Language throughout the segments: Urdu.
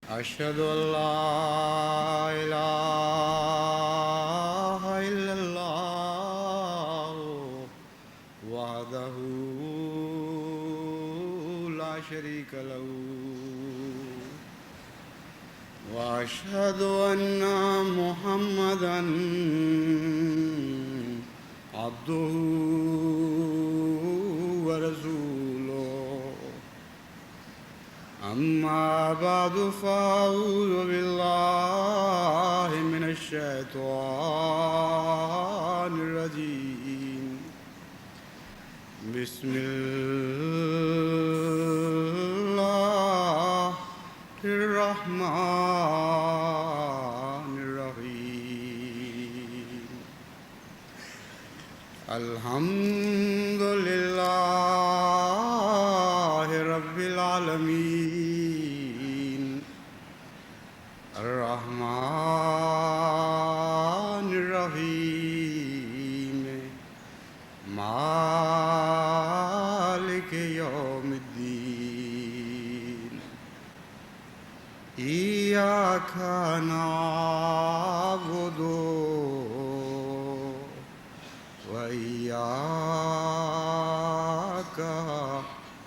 أشهد أن لا إله إلا الله وحده لا شريك له وأشهد أن محمدًا عبده ورسوله أما بعد فأعوذ بالله من الشيطان الرجيم بسم الله الرحمن الرحيم الحمد لله رب العالمين الرحمن الرحيم مالك يوم الدين إياك نعبد وإياك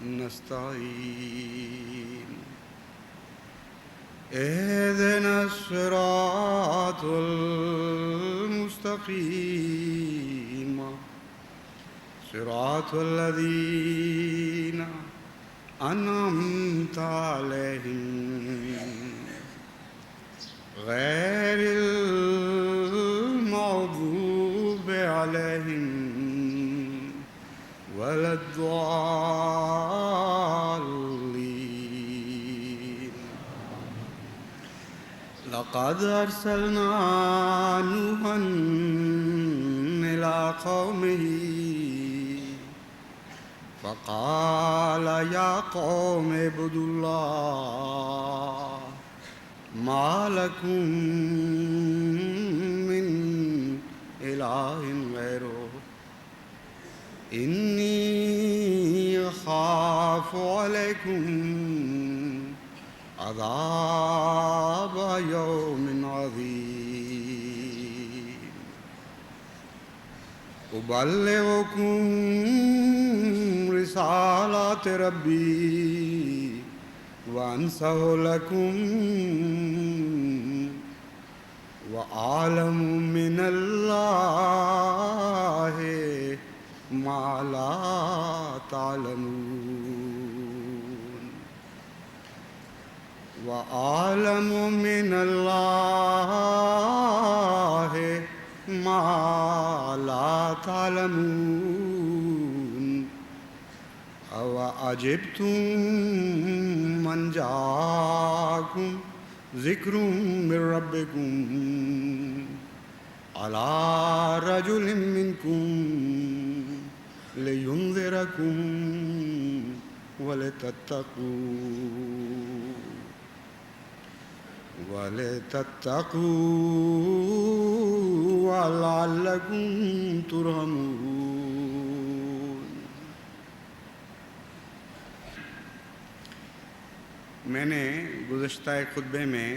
نستعين اهدنا الصراط المستقيم صراط الذين أنعمت عليهم غير المغضوب عليهم ولا الضالين لقد أرسلنا نوحا إلى قومه فقال يا قوم اعبدوا الله ما لكم من إله غيره إني أخاف عليكم عذاب يوم عظيم أبلغكم رسالات ربي وأنصح لكم وأعلم من الله ما لا تعلمون وأعلم من الله ما لا تعلمون أوعجبتم من جاءكم ذكر من ربكم على رجل منكم لينذركم ولتتقوا ولعلكم ترحمون. میں نے گزشتہ خطبے میں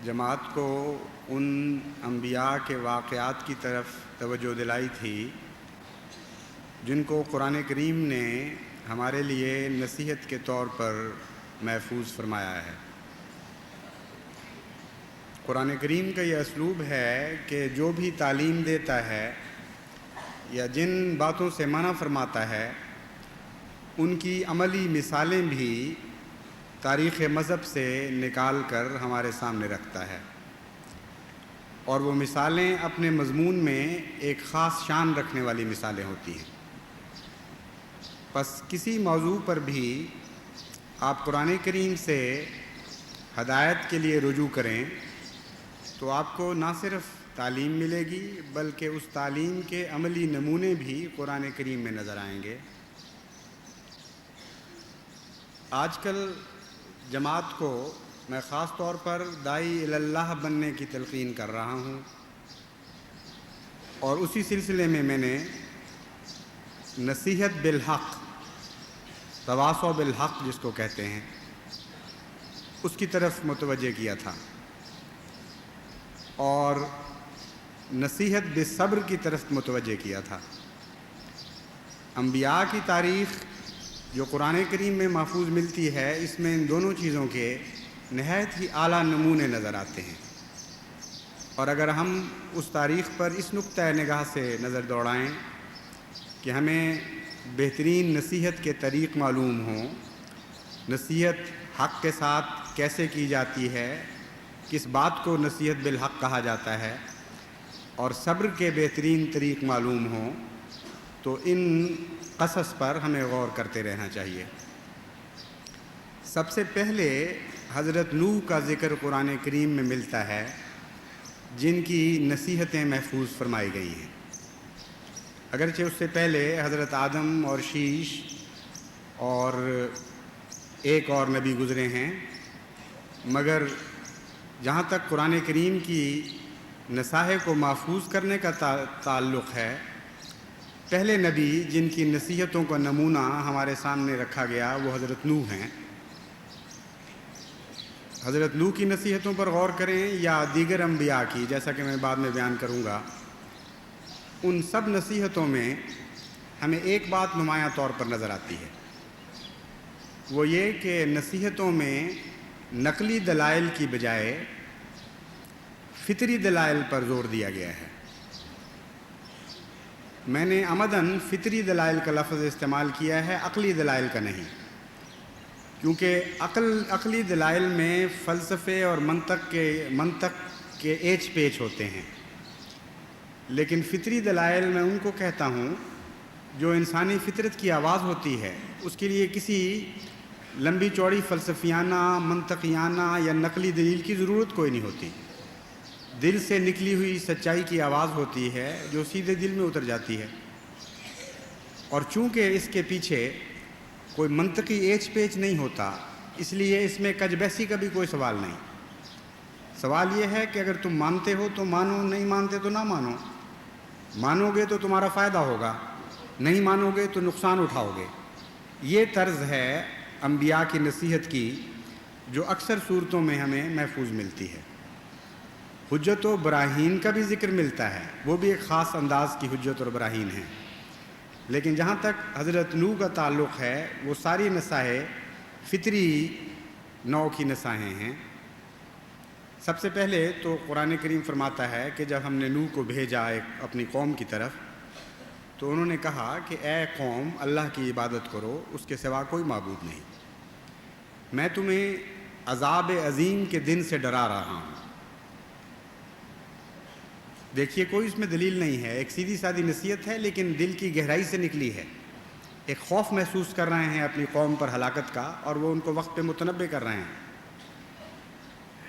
جماعت کو ان انبیاء کے واقعات کی طرف توجہ دلائی تھی جن کو قرآن کریم نے ہمارے لیے نصیحت کے طور پر محفوظ فرمایا ہے. قرآن کریم کا یہ اسلوب ہے کہ جو بھی تعلیم دیتا ہے یا جن باتوں سے منع فرماتا ہے ان کی عملی مثالیں بھی تاریخ مذہب سے نکال کر ہمارے سامنے رکھتا ہے، اور وہ مثالیں اپنے مضمون میں ایک خاص شان رکھنے والی مثالیں ہوتی ہیں. پس کسی موضوع پر بھی آپ قرآن کریم سے ہدایت کے لیے رجوع کریں تو آپ کو نہ صرف تعلیم ملے گی بلکہ اس تعلیم کے عملی نمونے بھی قرآن کریم میں نظر آئیں گے. آج کل جماعت کو میں خاص طور پر داعی اللہ بننے کی تلقین کر رہا ہوں، اور اسی سلسلے میں میں نے نصیحت بالحق، تواصع بالحق جس کو کہتے ہیں، اس کی طرف متوجہ کیا تھا، اور نصیحت بالصبر کی طرف متوجہ کیا تھا۔ انبیاء کی تاریخ جو قرآن کریم میں محفوظ ملتی ہے، اس میں ان دونوں چیزوں کے نہایت ہی اعلیٰ نمونے نظر آتے ہیں۔ اور اگر ہم اس تاریخ پر اس نقطۂ نگاہ سے نظر دوڑائیں کہ ہمیں بہترین نصیحت کے طریق معلوم ہوں، نصیحت حق کے ساتھ کیسے کی جاتی ہے، کس بات کو نصیحت بالحق کہا جاتا ہے، اور صبر کے بہترین طریق معلوم ہوں، تو ان قصص پر ہمیں غور کرتے رہنا چاہیے۔ سب سے پہلے حضرت نوح کا ذکر قرآن کریم میں ملتا ہے، جن کی نصیحتیں محفوظ فرمائی گئی ہیں۔ اگرچہ اس سے پہلے حضرت آدم اور شیش اور ایک اور نبی گزرے ہیں، مگر جہاں تک قرآن کریم کی نصائح کو محفوظ کرنے کا تعلق ہے، پہلے نبی جن کی نصیحتوں کا نمونہ ہمارے سامنے رکھا گیا وہ حضرت نوح ہیں۔ حضرت نوح کی نصیحتوں پر غور کریں یا دیگر انبیاء کی، جیسا کہ میں بعد میں بیان کروں گا، ان سب نصیحتوں میں ہمیں ایک بات نمایاں طور پر نظر آتی ہے، وہ یہ کہ نصیحتوں میں نقلی دلائل کی بجائے فطری دلائل پر زور دیا گیا ہے۔ میں نے عمداً فطری دلائل کا لفظ استعمال کیا ہے، عقلی دلائل کا نہیں، کیونکہ عقلی دلائل میں فلسفے اور منطق کے ایچ پیچ ہوتے ہیں، لیکن فطری دلائل میں ان کو کہتا ہوں جو انسانی فطرت کی آواز ہوتی ہے، اس کے لیے کسی لمبی چوڑی فلسفیانہ، منطقیانہ یا نقلی دلیل کی ضرورت کوئی نہیں ہوتی۔ دل سے نکلی ہوئی سچائی کی آواز ہوتی ہے جو سیدھے دل میں اتر جاتی ہے، اور چونکہ اس کے پیچھے کوئی منطقی ایچ پیچ نہیں ہوتا، اس لیے اس میں کج بحثی کا بھی کوئی سوال نہیں۔ سوال یہ ہے کہ اگر تم مانتے ہو تو مانو، نہیں مانتے تو نہ مانو۔ مانو گے تو تمہارا فائدہ ہوگا، نہیں مانو گے تو نقصان اٹھاؤ گے۔ یہ طرز ہے انبیاء کی نصیحت کی جو اکثر صورتوں میں ہمیں محفوظ ملتی ہے۔ حجت و براہین کا بھی ذکر ملتا ہے، وہ بھی ایک خاص انداز کی حجت اور براہین ہیں، لیکن جہاں تک حضرت نوح کا تعلق ہے وہ ساری نصائح فطری نوع کی نصائح ہیں۔ سب سے پہلے تو قرآن کریم فرماتا ہے کہ جب ہم نے نوح کو بھیجا اپنی قوم کی طرف، تو انہوں نے کہا کہ اے قوم، اللہ کی عبادت کرو، اس کے سوا کوئی معبود نہیں۔ میں تمہیں عذاب عظیم کے دن سے ڈرا رہا ہوں۔ دیکھیے، کوئی اس میں دلیل نہیں ہے، ایک سیدھی سادھی نصیحت ہے، لیکن دل کی گہرائی سے نکلی ہے۔ ایک خوف محسوس کر رہے ہیں اپنی قوم پر ہلاکت کا، اور وہ ان کو وقت پہ متنبع کر رہے ہیں۔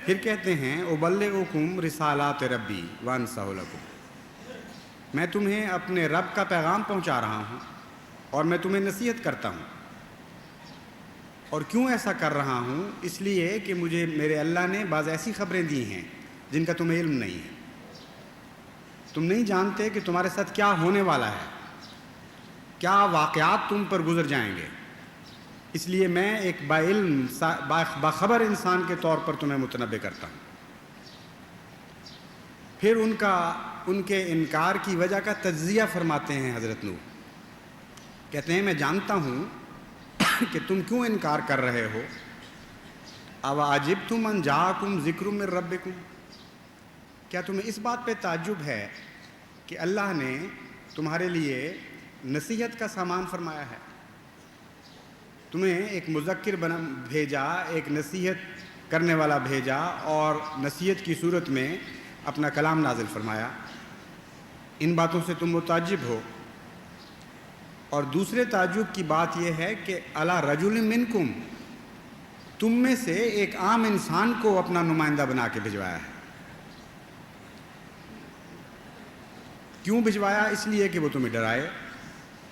پھر کہتے ہیں ابلغکم رسالات ربی وانصح لکم، میں تمہیں اپنے رب کا پیغام پہنچا رہا ہوں اور میں تمہیں نصیحت کرتا ہوں۔ اور کیوں ایسا کر رہا ہوں؟ اس لیے کہ مجھے میرے اللہ نے بعض ایسی خبریں دی ہیں جن کا تمہیں علم نہیں ہے۔ تم نہیں جانتے کہ تمہارے ساتھ کیا ہونے والا ہے، کیا واقعات تم پر گزر جائیں گے، اس لیے میں ایک باعلم باخبر انسان کے طور پر تمہیں متنبع کرتا ہوں۔ پھر ان کے انکار کی وجہ کا تجزیہ فرماتے ہیں حضرت نوح، کہتے ہیں میں جانتا ہوں کہ تم کیوں انکار کر رہے ہو۔ اَوَعَجِبْتُمْ أَنْ جَاءَكُمْ ذِكْرٌ مِّن رَبِّكُمْ، کیا تمہیں اس بات پہ تعجب ہے کہ اللہ نے تمہارے لیے نصیحت کا سامان فرمایا ہے، تمہیں ایک مذکر بھیجا، ایک نصیحت کرنے والا بھیجا، اور نصیحت کی صورت میں اپنا کلام نازل فرمایا۔ ان باتوں سے تم متعجب ہو۔ اور دوسرے تعجب کی بات یہ ہے کہ علی رجل منکم، تم میں سے ایک عام انسان کو اپنا نمائندہ بنا کے بھجوایا ہے۔ کیوں بھجوایا؟ اس لیے کہ وہ تمہیں ڈرائے۔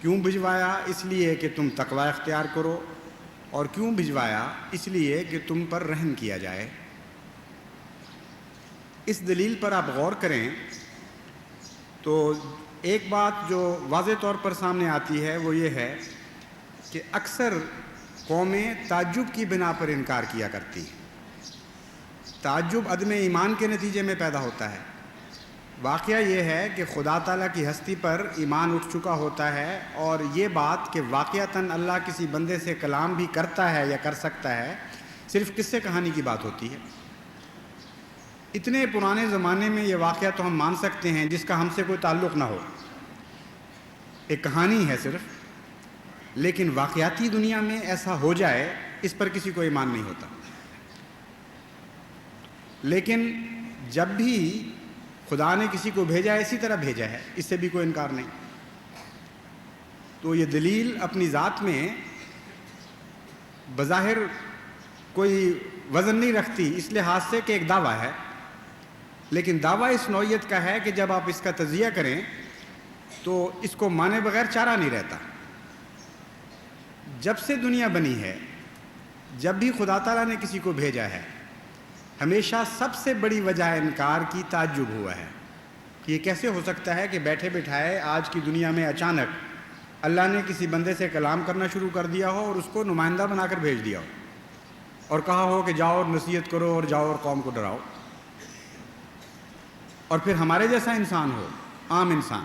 کیوں بھجوایا؟ اس لیے کہ تم تقوی اختیار کرو۔ اور کیوں بھجوایا؟ اس لیے کہ تم پر رحم کیا جائے۔ اس دلیل پر آپ غور کریں تو ایک بات جو واضح طور پر سامنے آتی ہے وہ یہ ہے کہ اکثر قومیں تعجب کی بنا پر انکار کیا کرتی ہیں۔ تعجب عدم ایمان کے نتیجے میں پیدا ہوتا ہے۔ واقعہ یہ ہے کہ خدا تعالیٰ کی ہستی پر ایمان اٹھ چکا ہوتا ہے، اور یہ بات کہ واقعتاً اللہ کسی بندے سے کلام بھی کرتا ہے یا کر سکتا ہے صرف قصے کہانی کی بات ہوتی ہے۔ اتنے پرانے زمانے میں یہ واقعہ تو ہم مان سکتے ہیں جس کا ہم سے کوئی تعلق نہ ہو، ایک کہانی ہے صرف، لیکن واقعاتی دنیا میں ایسا ہو جائے اس پر کسی کو ایمان نہیں ہوتا۔ لیکن جب بھی خدا نے کسی کو بھیجا ہے اسی طرح بھیجا ہے، اس سے بھی کوئی انکار نہیں۔ تو یہ دلیل اپنی ذات میں بظاہر کوئی وزن نہیں رکھتی اس لحاظ سے کہ ایک دعویٰ ہے، لیکن دعویٰ اس نوعیت کا ہے کہ جب آپ اس کا تجزیہ کریں تو اس کو مانے بغیر چارہ نہیں رہتا۔ جب سے دنیا بنی ہے، جب بھی خدا تعالیٰ نے کسی کو بھیجا ہے، ہمیشہ سب سے بڑی وجہ انکار کی تعجب ہوا ہے کہ یہ کیسے ہو سکتا ہے کہ بیٹھے بٹھائے آج کی دنیا میں اچانک اللہ نے کسی بندے سے کلام کرنا شروع کر دیا ہو اور اس کو نمائندہ بنا کر بھیج دیا ہو اور کہا ہو کہ جاؤ اور نصیحت کرو اور جاؤ اور قوم کو ڈراؤ، اور پھر ہمارے جیسا انسان ہو، عام انسان۔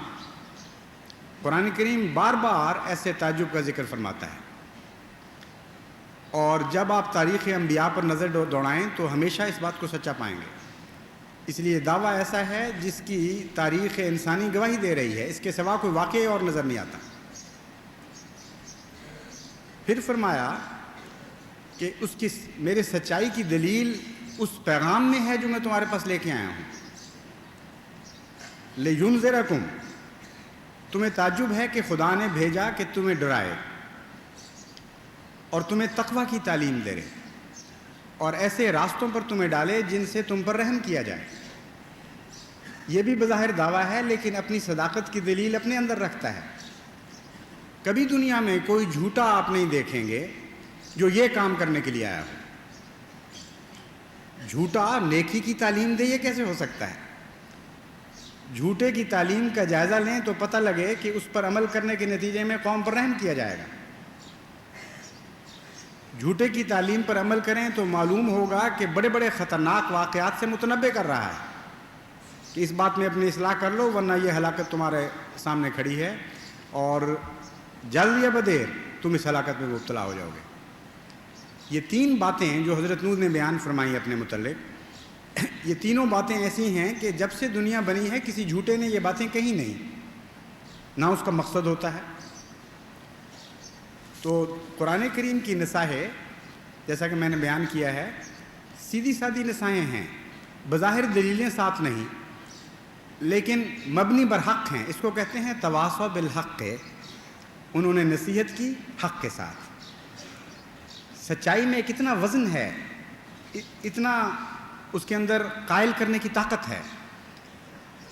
قرآن کریم بار بار ایسے تعجب کا ذکر فرماتا ہے، اور جب آپ تاریخ انبیاء پر نظر دوڑائیں تو ہمیشہ اس بات کو سچا پائیں گے۔ اس لیے دعویٰ ایسا ہے جس کی تاریخ انسانی گواہی دے رہی ہے، اس کے سوا کوئی واقعہ اور نظر نہیں آتا۔ پھر فرمایا کہ اس کی میرے سچائی کی دلیل اس پیغام میں ہے جو میں تمہارے پاس لے کے آیا ہوں۔ لِيُنذِرَكُمْ، تمہیں تعجب ہے کہ خدا نے بھیجا کہ تمہیں ڈرائے اور تمہیں تقویٰ کی تعلیم دے اور ایسے راستوں پر تمہیں ڈالے جن سے تم پر رحم کیا جائے۔ یہ بھی بظاہر دعویٰ ہے لیکن اپنی صداقت کی دلیل اپنے اندر رکھتا ہے۔ کبھی دنیا میں کوئی جھوٹا آپ نہیں دیکھیں گے جو یہ کام کرنے کے لیے آیا ہو۔ جھوٹا نیکی کی تعلیم دے، یہ کیسے ہو سکتا ہے؟ جھوٹے کی تعلیم کا جائزہ لیں تو پتہ لگے کہ اس پر عمل کرنے کے نتیجے میں قوم پر رحم کیا جائے گا۔ جھوٹے کی تعلیم پر عمل کریں تو معلوم ہوگا کہ بڑے بڑے خطرناک واقعات سے متنبع کر رہا ہے کہ اس بات میں اپنی اصلاح کر لو ورنہ یہ ہلاکت تمہارے سامنے کھڑی ہے، اور جلد یا بدیر تم اس ہلاکت میں مبتلا ہو جاؤ گے۔ یہ تین باتیں جو حضرت نوح نے بیان فرمائی اپنے متعلق، یہ تینوں باتیں ایسی ہیں کہ جب سے دنیا بنی ہے کسی جھوٹے نے یہ باتیں کہی نہیں، نہ اس کا مقصد ہوتا ہے۔ تو قرآن کریم کی نصائح جیسا کہ میں نے بیان کیا ہے سیدھی سادھی نصائح ہیں، بظاہر دلیلیں ساتھ نہیں لیکن مبنی بر حق ہیں۔ اس کو کہتے ہیں تواصوا بالحق۔ انہوں نے نصیحت کی حق کے ساتھ۔ سچائی میں کتنا وزن ہے، اتنا اس کے اندر قائل کرنے کی طاقت ہے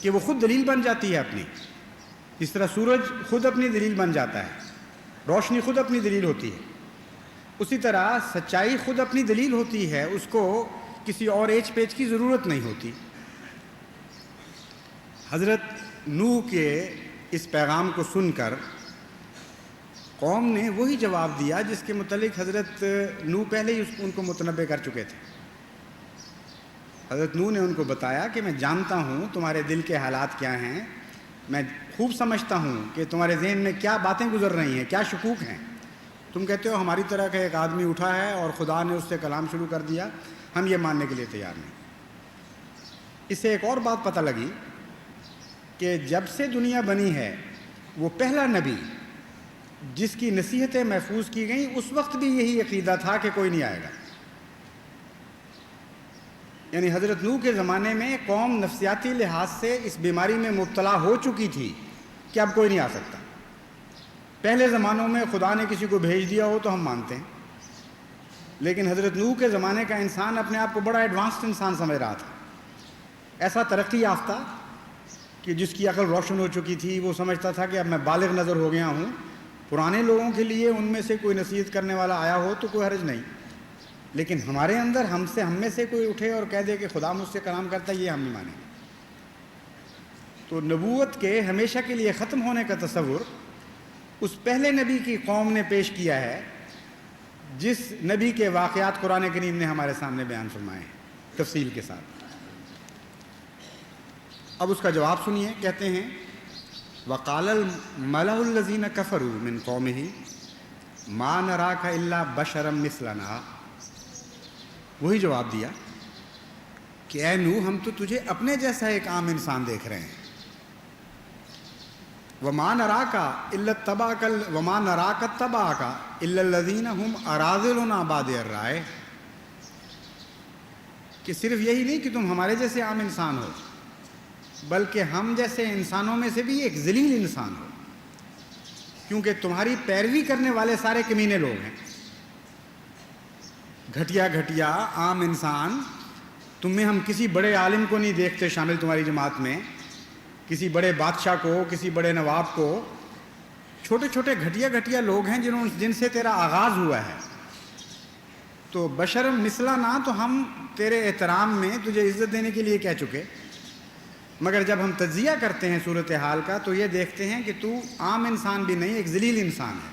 کہ وہ خود دلیل بن جاتی ہے اپنی، جس طرح سورج خود اپنی دلیل بن جاتا ہے، روشنی خود اپنی دلیل ہوتی ہے، اسی طرح سچائی خود اپنی دلیل ہوتی ہے، اس کو کسی اور ایچ پیچ کی ضرورت نہیں ہوتی۔ حضرت نوح کے اس پیغام کو سن کر قوم نے وہی جواب دیا جس کے متعلق حضرت نوح پہلے ہی ان کو متنبع کر چکے تھے۔ حضرت نوح نے ان کو بتایا کہ میں جانتا ہوں تمہارے دل کے حالات کیا ہیں، میں خوب سمجھتا ہوں کہ تمہارے ذہن میں کیا باتیں گزر رہی ہیں، کیا شکوک ہیں۔ تم کہتے ہو ہماری طرح کا ایک آدمی اٹھا ہے اور خدا نے اس سے کلام شروع کر دیا، ہم یہ ماننے کے لیے تیار نہیں۔ اس سے ایک اور بات پتہ لگی کہ جب سے دنیا بنی ہے وہ پہلا نبی جس کی نصیحتیں محفوظ کی گئیں اس وقت بھی یہی عقیدہ تھا کہ کوئی نہیں آئے گا۔ یعنی حضرت نوح کے زمانے میں قوم نفسیاتی لحاظ سے اس بیماری میں مبتلا ہو چکی تھی کہ اب کوئی نہیں آ سکتا۔ پہلے زمانوں میں خدا نے کسی کو بھیج دیا ہو تو ہم مانتے ہیں، لیکن حضرت نوح کے زمانے کا انسان اپنے آپ کو بڑا ایڈوانسڈ انسان سمجھ رہا تھا، ایسا ترقی یافتہ کہ جس کی عقل روشن ہو چکی تھی، وہ سمجھتا تھا کہ اب میں بالغ نظر ہو گیا ہوں۔ پرانے لوگوں کے لیے ان میں سے کوئی نصیحت کرنے والا آیا ہو تو کوئی حرج نہیں، لیکن ہمارے اندر ہم میں سے کوئی اٹھے اور کہہ دے کہ خدا مجھ سے کلام کرتا ہے، یہ ہم نہیں مانیں گے۔ تو نبوت کے ہمیشہ کے لیے ختم ہونے کا تصور اس پہلے نبی کی قوم نے پیش کیا ہے جس نبی کے واقعات قرآن کریم نے ہمارے سامنے بیان فرمائے ہیں۔ تفصیل کے ساتھ۔ اب اس کا جواب سنیے، کہتے ہیں وقال الملأ الذین کفروا من قومہ ما نراک الا بشرا مثلنا، وہی جواب دیا کہ اے نوح ہم تو تجھے اپنے جیسا ایک عام انسان دیکھ رہے ہیں، وما نراک الا اتبعک الا الذین هم اراذلنا بادی الرائے، کہ صرف یہی نہیں کہ تم ہمارے جیسے عام انسان ہو، بلکہ ہم جیسے انسانوں میں سے بھی ایک ذلیل انسان ہو، کیونکہ تمہاری پیروی کرنے والے سارے کمینے لوگ ہیں، گھٹیا گھٹیا عام انسان۔ تم میں ہم کسی بڑے عالم کو نہیں دیکھتے شامل تمہاری جماعت میں، کسی بڑے بادشاہ کو، کسی بڑے نواب کو، چھوٹے چھوٹے گھٹیا گھٹیا لوگ ہیں جن سے تیرا آغاز ہوا ہے۔ تو بشرم مثلنا، تو ہم تیرے احترام میں تجھے عزت دینے کے لیے کہہ چکے، مگر جب ہم تجزیہ کرتے ہیں صورتحال کا تو یہ دیکھتے ہیں کہ تو عام انسان بھی نہیں، ایک ذلیل انسان ہے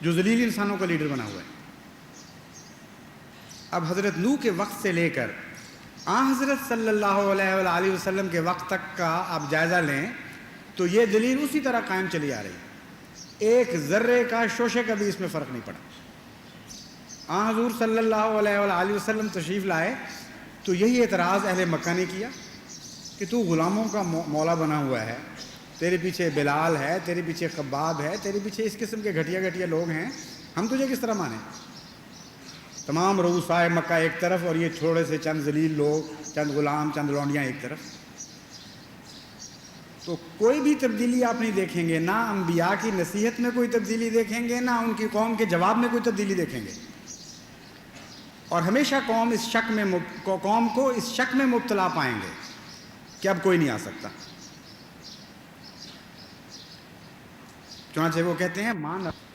جو ذلیل انسانوں کا لیڈر بنا ہوا ہے۔ اب حضرت نوح کے وقت سے لے کر حضرت صلی اللہ علیہ وآلہ وسلم کے وقت تک کا آپ جائزہ لیں تو یہ دلیل اسی طرح قائم چلی آ رہی ہے، ایک ذرے کا شوشے کا بھی اس میں فرق نہیں پڑا۔ حضور صلی اللہ علیہ وآلہ وسلم تشریف لائے تو یہی اعتراض اہل مکہ نے کیا کہ تو غلاموں کا مولا بنا ہوا ہے، تیرے پیچھے بلال ہے، تیرے پیچھے خباب ہے، تیرے پیچھے اس قسم کے گھٹیا گھٹیا لوگ ہیں، ہم تجھے کس طرح مانیں؟ تمام رؤسائے مکہ ایک طرف اور یہ چھوڑے سے چند ذلیل لوگ، چند غلام، چند لونڈیاں ایک طرف۔ تو کوئی بھی تبدیلی آپ نہیں دیکھیں گے، نہ انبیاء کی نصیحت میں کوئی تبدیلی دیکھیں گے، نہ ان کی قوم کے جواب میں کوئی تبدیلی دیکھیں گے، اور ہمیشہ قوم کو اس شک میں مبتلا پائیں گے کہ اب کوئی نہیں آ سکتا۔ چنانچہ وہ کہتے ہیں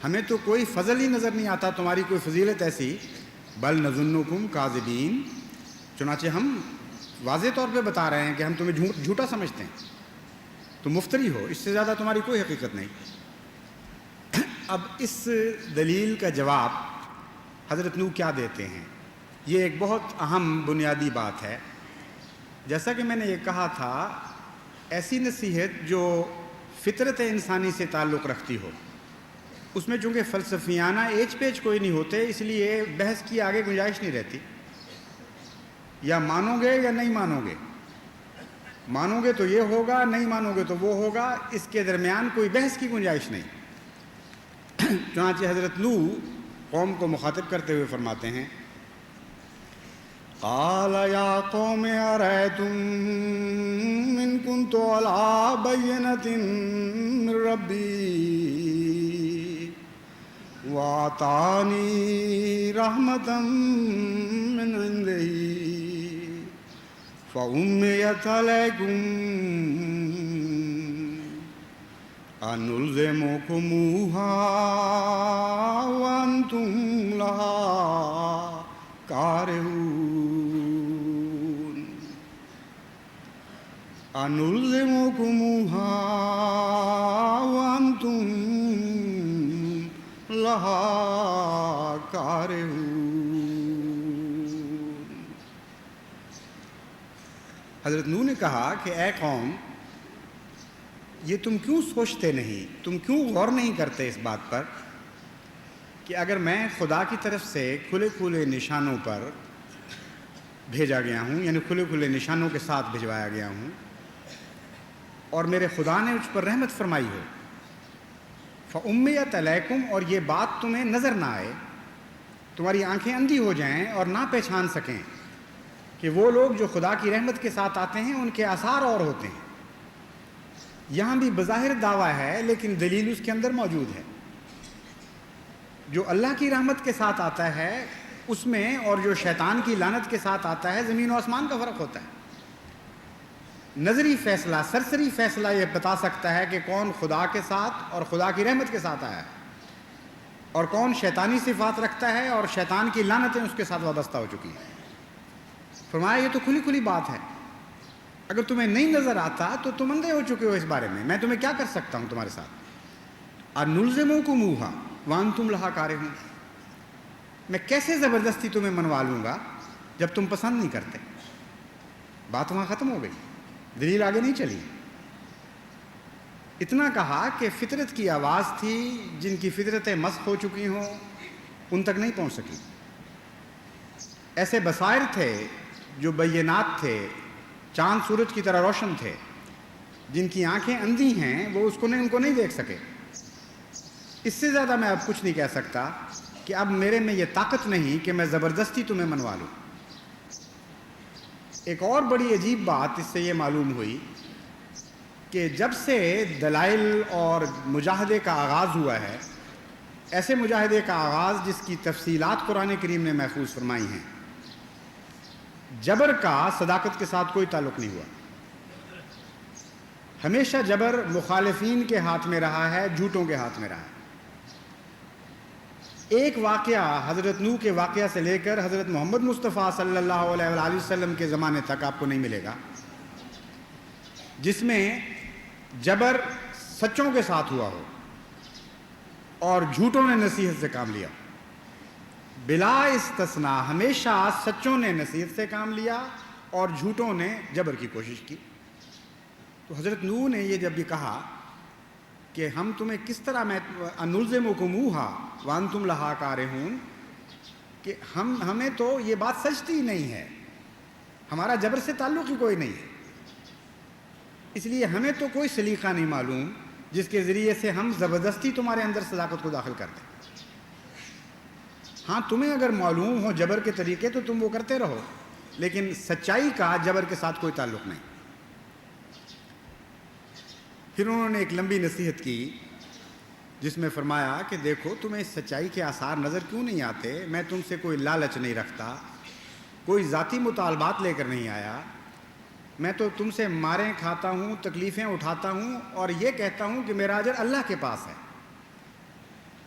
ہمیں تو کوئی فضل ہی نظر نہیں آتا، تمہاری کوئی فضیلت ایسی، بل نظنکم کاذبین، چنانچہ ہم واضح طور پہ بتا رہے ہیں کہ ہم تمہیں جھوٹا سمجھتے ہیں، تم مفتری ہو، اس سے زیادہ تمہاری کوئی حقیقت نہیں۔ اب اس دلیل کا جواب حضرت نوح کیا دیتے ہیں؟ یہ ایک بہت اہم بنیادی بات ہے۔ جیسا کہ میں نے یہ کہا تھا، ایسی نصیحت جو فطرت انسانی سے تعلق رکھتی ہو، اس میں چونکہ فلسفیانہ ایچ پیچ کوئی نہیں ہوتے، اس لیے بحث کی آگے گنجائش نہیں رہتی، یا مانو گے یا نہیں مانو گے، مانو گے تو یہ ہوگا، نہیں مانو گے تو وہ ہوگا، اس کے درمیان کوئی بحث کی گنجائش نہیں۔ چنانچہ حضرت نوح قوم کو مخاطب کرتے ہوئے فرماتے ہیں قال یا قوم ارأیتم ان کنت علی بینۃ من ربی وآتانی رحمۃ من عنده فعمیت علیکم انلزمکموہا وانتم لہا کارہون، انلزمکموہا وانتم لہا کارہون۔ حضرت نوح نے کہا کہ اے قوم، یہ تم کیوں سوچتے نہیں، تم کیوں غور نہیں کرتے اس بات پر کہ اگر میں خدا کی طرف سے کھلے کھلے نشانوں پر بھیجا گیا ہوں، یعنی کھلے کھلے نشانوں کے ساتھ بھجوایا گیا ہوں، اور میرے خدا نے اس پر رحمت فرمائی ہو، فَأُمِّيَتْ عَلَيْكُمْ، اور یہ بات تمہیں نظر نہ آئے، تمہاری آنکھیں اندھی ہو جائیں اور نہ پہچان سکیں کہ وہ لوگ جو خدا کی رحمت کے ساتھ آتے ہیں ان کے آثار اور ہوتے ہیں۔ یہاں بھی بظاہر دعویٰ ہے لیکن دلیل اس کے اندر موجود ہے۔ جو اللہ کی رحمت کے ساتھ آتا ہے اس میں اور جو شیطان کی لعنت کے ساتھ آتا ہے، زمین و آسمان کا فرق ہوتا ہے۔ نظری فیصلہ، سرسری فیصلہ یہ بتا سکتا ہے کہ کون خدا کے ساتھ اور خدا کی رحمت کے ساتھ آیا ہے، اور کون شیطانی صفات رکھتا ہے اور شیطان کی لعنتیں اس کے ساتھ وابستہ ہو چکی ہیں۔ فرمایا یہ تو کھلی کھلی بات ہے، اگر تمہیں نہیں نظر آتا تو تم اندھے ہو چکے ہو اس بارے میں تمہیں کیا کر سکتا ہوں تمہارے ساتھ؟ انلزمکموہا وانتم لہا کارہون، میں کیسے زبردستی تمہیں منوا لوں گا جب تم پسند نہیں کرتے۔ بات وہاں ختم ہو گئی، دلیل آگے نہیں چلی۔ اتنا کہا کہ فطرت کی آواز تھی، جن کی فطرتیں مسخ ہو چکی ہوں ان تک نہیں پہنچ سکی۔ ایسے بصائر تھے جو بینات تھے، چاند سورج کی طرح روشن تھے، جن کی آنکھیں اندھی ہیں وہ ان کو نہیں دیکھ سکے۔ اس سے زیادہ میں اب کچھ نہیں کہہ سکتا کہ اب میرے میں یہ طاقت نہیں کہ میں زبردستی تمہیں منوا لوں۔ ایک اور بڑی عجیب بات اس سے یہ معلوم ہوئی کہ جب سے دلائل اور مجاہدے کا آغاز ہوا ہے، ایسے مجاہدے کا آغاز جس کی تفصیلات قرآن کریم نے محفوظ فرمائی ہیں، جبر کا صداقت کے ساتھ کوئی تعلق نہیں ہوا۔ ہمیشہ جبر مخالفین کے ہاتھ میں رہا ہے، جھوٹوں کے ہاتھ میں رہا ہے۔ ایک واقعہ حضرت نوح کے واقعہ سے لے کر حضرت محمد مصطفیٰ صلی اللہ علیہ وآلہ وسلم کے زمانے تک آپ کو نہیں ملے گا جس میں جبر سچوں کے ساتھ ہوا ہو اور جھوٹوں نے نصیحت سے کام لیا۔ بلا استثناء ہمیشہ سچوں نے نصیحت سے کام لیا اور جھوٹوں نے جبر کی کوشش کی۔ تو حضرت نوح نے یہ جب بھی کہا کہ ہم تمہیں کس طرح انلزمکموہا وانتم لہا کارہون، کہ ہمیں تو یہ بات سچتی ہی نہیں ہے، ہمارا جبر سے تعلق ہی کوئی نہیں ہے، اس لیے ہمیں تو کوئی سلیقہ نہیں معلوم جس کے ذریعے سے ہم زبردستی تمہارے اندر صداقت کو داخل کر دیں۔ ہاں تمہیں اگر معلوم ہو جبر کے طریقے تو تم وہ کرتے رہو، لیکن سچائی کا جبر کے ساتھ کوئی تعلق نہیں۔ پھر انہوں نے ایک لمبی نصیحت کی جس میں فرمایا کہ دیکھو تمہیں اس سچائی کے آثار نظر کیوں نہیں آتے؟ میں تم سے کوئی لالچ نہیں رکھتا، کوئی ذاتی مطالبات لے کر نہیں آیا، میں تو تم سے ماریں کھاتا ہوں، تکلیفیں اٹھاتا ہوں اور یہ کہتا ہوں کہ میرا اجر اللہ کے پاس ہے۔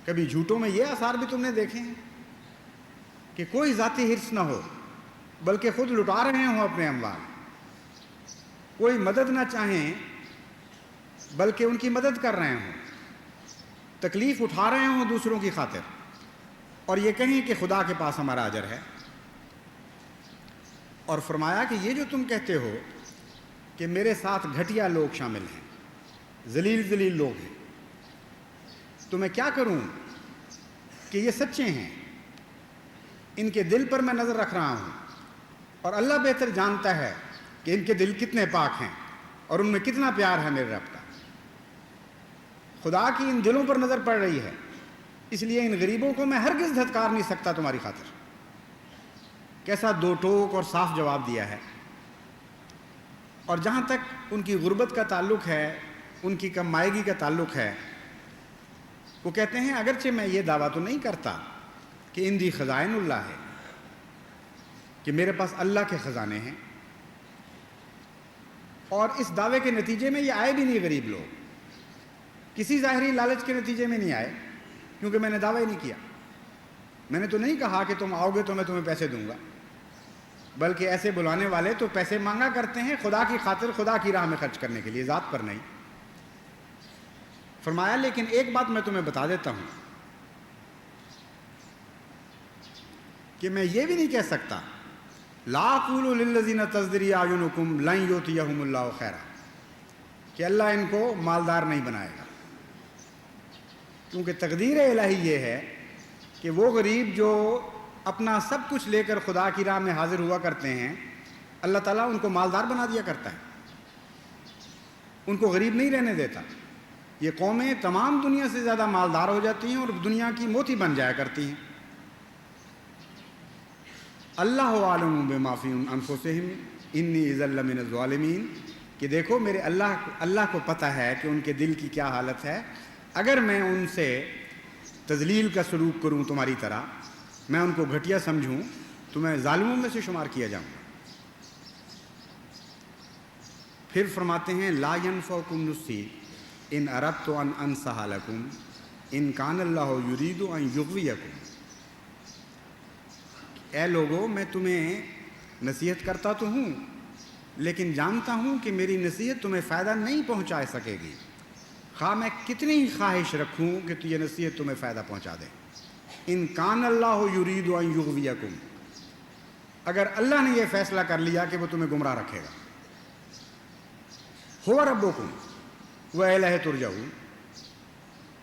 کبھی جھوٹوں میں یہ آثار بھی تم نے دیکھے ہیں کہ کوئی ذاتی حرص نہ ہو بلکہ خود لٹا رہے ہوں اپنے اموال، کوئی مدد نہ چاہیں بلکہ ان کی مدد کر رہے ہوں، تکلیف اٹھا رہے ہوں دوسروں کی خاطر، اور یہ کہیں کہ خدا کے پاس ہمارا اجر ہے۔ اور فرمایا کہ یہ جو تم کہتے ہو کہ میرے ساتھ گھٹیا لوگ شامل ہیں، ذلیل لوگ ہیں، تو میں کیا کروں کہ یہ سچے ہیں، ان کے دل پر میں نظر رکھ رہا ہوں اور اللہ بہتر جانتا ہے کہ ان کے دل کتنے پاک ہیں اور ان میں کتنا پیار ہے میرے رب کا۔ خدا کی ان دلوں پر نظر پڑ رہی ہے، اس لیے ان غریبوں کو میں ہرگز دھتکار نہیں سکتا تمہاری خاطر۔ کیسا دو ٹوک اور صاف جواب دیا ہے۔ اور جہاں تک ان کی غربت کا تعلق ہے، ان کی کم مائگی کا تعلق ہے، وہ کہتے ہیں اگرچہ میں یہ دعویٰ تو نہیں کرتا کہ اندی خزائن اللہ ہے، کہ میرے پاس اللہ کے خزانے ہیں، اور اس دعوے کے نتیجے میں یہ آئے بھی نہیں غریب لوگ، کسی ظاہری لالچ کے نتیجے میں نہیں آئے، کیونکہ میں نے دعویٰ ہی نہیں کیا۔ میں نے تو نہیں کہا کہ تم آؤ گے تو میں تمہیں پیسے دوں گا، بلکہ ایسے بلانے والے تو پیسے مانگا کرتے ہیں خدا کی خاطر، خدا کی راہ میں خرچ کرنے کے لیے، ذات پر نہیں۔ فرمایا لیکن ایک بات میں تمہیں بتا دیتا ہوں کہ میں یہ بھی نہیں کہہ سکتا لا اقول للذین تزدری اعینکم لن یؤتیہم اللہ خیرا، کہ اللہ ان کو مالدار نہیں بنائے گا، کیونکہ تقدیر الہی یہ ہے کہ وہ غریب جو اپنا سب کچھ لے کر خدا کی راہ میں حاضر ہوا کرتے ہیں، اللہ تعالیٰ ان کو مالدار بنا دیا کرتا ہے، ان کو غریب نہیں رہنے دیتا۔ یہ قومیں تمام دنیا سے زیادہ مالدار ہو جاتی ہیں اور دنیا کی موتی بن جایا کرتی ہیں۔ اللہ عالم بما فی انفسہم انی اذا لمن الظالمین، کہ دیکھو میرے اللہ کو پتہ ہے کہ ان کے دل کی کیا حالت ہے، اگر میں ان سے تذلیل کا سلوک کروں تمہاری طرح، میں ان کو گھٹیا سمجھوں تو میں ظالموں میں سے شمار کیا جاؤں گا۔ پھر فرماتے ہیں لا ینفعکم نصحی ان اردت ان انصح لکم ان کان اللہ یرید ان یغویکم، اے لوگوں میں تمہیں نصیحت کرتا تو ہوں لیکن جانتا ہوں کہ میری نصیحت تمہیں فائدہ نہیں پہنچا سکے گی، خواہ میں کتنی ہی خواہش رکھوں کہ یہ نصیحت تمہیں فائدہ پہنچا دے۔ ان کان اللہ یرید ان یغویکم، اگر اللہ نے یہ فیصلہ کر لیا کہ وہ تمہیں گمراہ رکھے گا، ہوا ربکم و الیہ ترجعون،